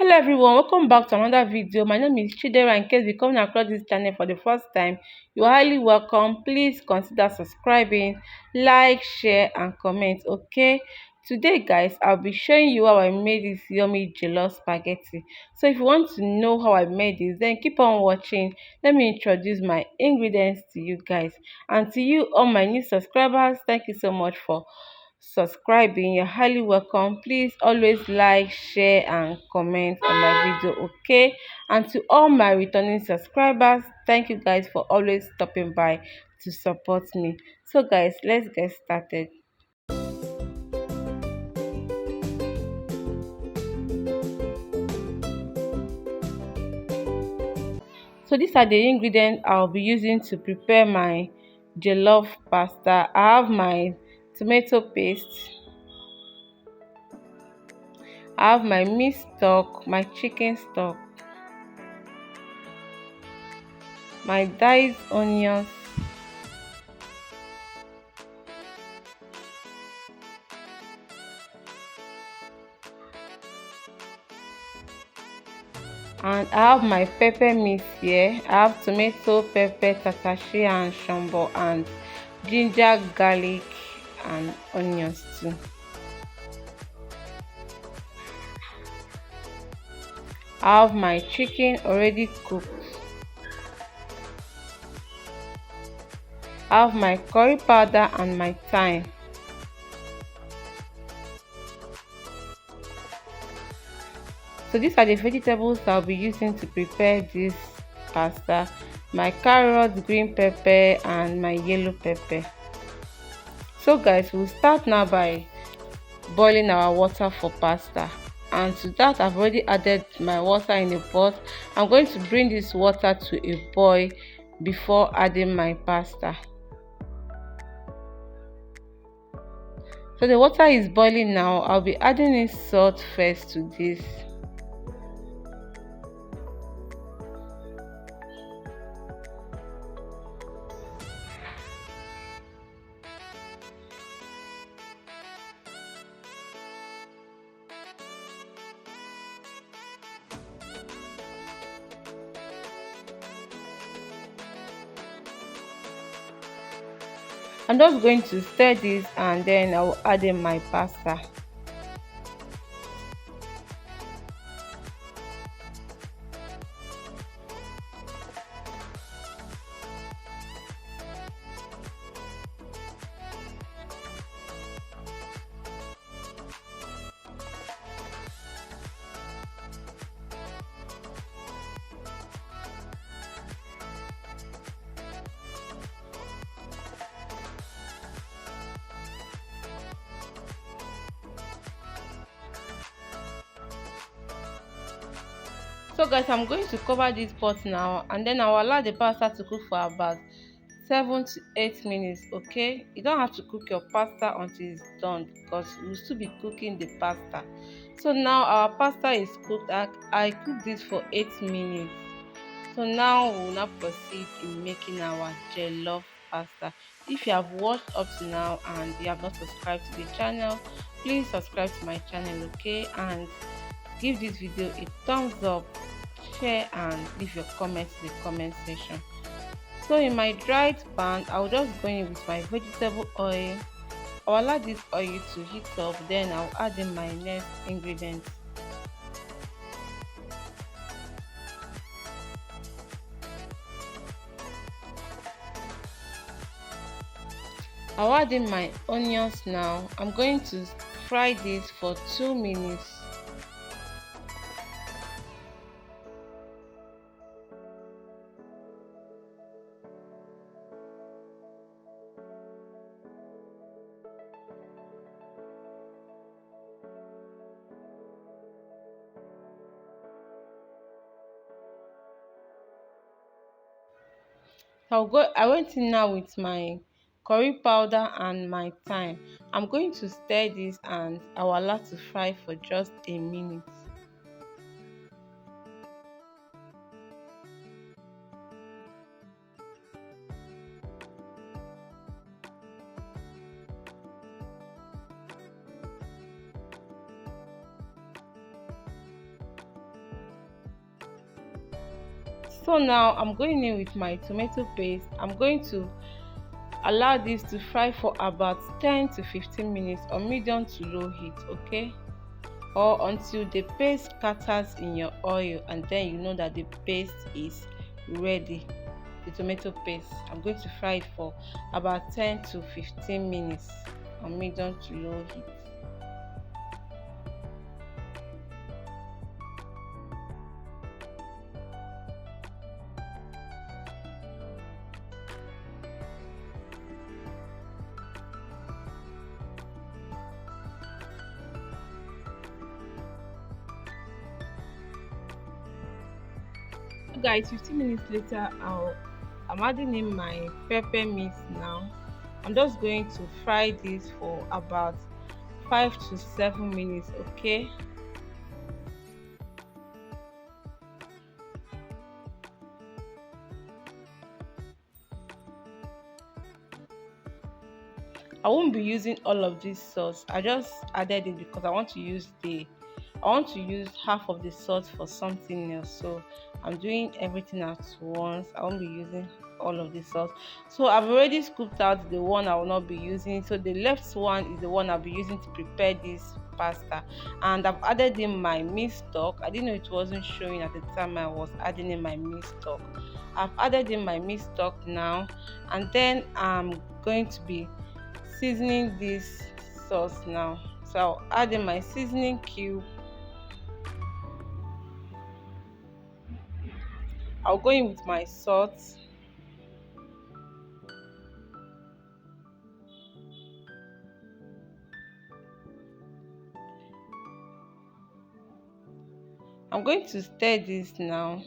Hello everyone, welcome back to another video. My name is Chidera. In case you coming across this channel for the first time, you're highly welcome. Please consider subscribing, like, share and comment. Okay, today guys, I'll be showing you how I made this yummy jollof spaghetti. So if you want to know how I made this, then keep on watching. Let me introduce my ingredients to you guys. And to you all my new subscribers, thank you so much for subscribing. You're highly welcome. Please always like, share and comment on my video. Okay, and to all my returning subscribers, thank you guys for always stopping by to support me. So guys, let's get started. So these are the ingredients I'll be using to prepare my jollof pasta. I have my tomato paste, I have my meat stock, my chicken stock, my diced onions, and I have my pepper mix here. I have tomato, pepper, tatashi and shombo, and ginger, garlic and onions too. I have my chicken already cooked. I have my curry powder and my thyme. So these are the vegetables I'll be using to prepare this pasta: my carrots, green pepper and my yellow pepper. So guys, we'll start now by boiling our water for pasta, and to that I've already added my water in a pot. I'm going to bring this water to a boil before adding my pasta. So the water is boiling now. I'll be adding in salt first to this. I'm just going to stir this and then I'll add in my pasta. So guys, I'm going to cover this pot now and then I'll allow the pasta to cook for about 7 to 8 minutes. Okay, you don't have to cook your pasta until it's done because we'll still be cooking the pasta. So now our pasta is cooked. I cooked this for 8 minutes. So now we'll now proceed in making our jollof pasta. If you have watched up to now and you have not subscribed to the channel, please subscribe to my channel. Okay, and give this video a thumbs up, share and leave your comments in the comment section. So in my dried pan, I'll just go in with my vegetable oil. I'll allow this oil to heat up, then I'll add in my next ingredients. I'll add in my onions now. I'm going to fry this for 2 minutes. I went in now with my curry powder and my thyme. I'm going to stir this and I will allow to fry for just a minute. So now I'm going in with my tomato paste. I'm going to allow this to fry for about 10 to 15 minutes on medium to low heat, okay, or until the paste scatters in your oil, and then you know that the paste is ready. The tomato paste, I'm going to fry it for about 10 to 15 minutes on medium to low heat. So guys, 15 minutes later, I'm adding in my pepper mix now. I'm just going to fry this for about 5 to 7 minutes, okay. I won't be using all of this sauce. I just added it because I want to use half of the sauce for something else. So I'm doing everything at once. I won't be using all of the sauce. So I've already scooped out the one I will not be using. So the left one is the one I'll be using to prepare this pasta. And I've added in my meat stock. I didn't know it wasn't showing at the time I was adding in my meat stock. I've added in my meat stock now, and then I'm going to be seasoning this sauce now. So I'll add in my seasoning cube. I'll go in with my salt. I'm going to stir this now.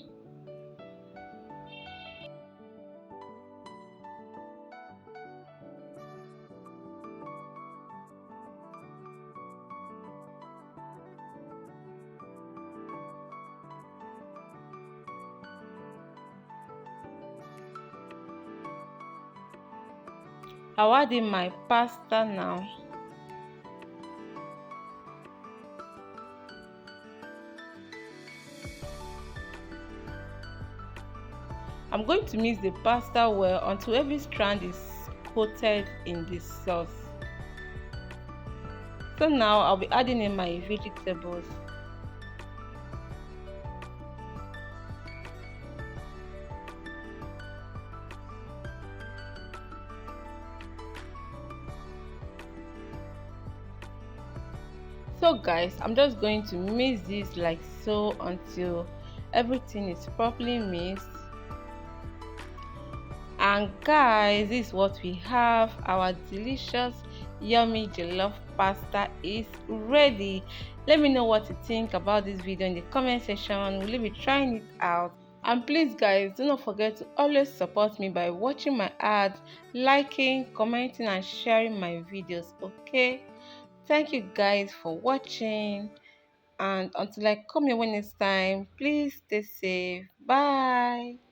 I'll add in my pasta now. I'm going to mix the pasta well until every strand is coated in the sauce. So now I'll be adding in my vegetables. So guys, I'm just going to mix this like so until everything is properly mixed. And guys, this is what we have. Our delicious yummy jollof pasta is ready. Let me know what you think about this video in the comment section. Will you be trying it out? And please guys, do not forget to always support me by watching my ads, liking, commenting and sharing my videos, okay? Thank you guys for watching, and until I come your way next time, please stay safe. Bye.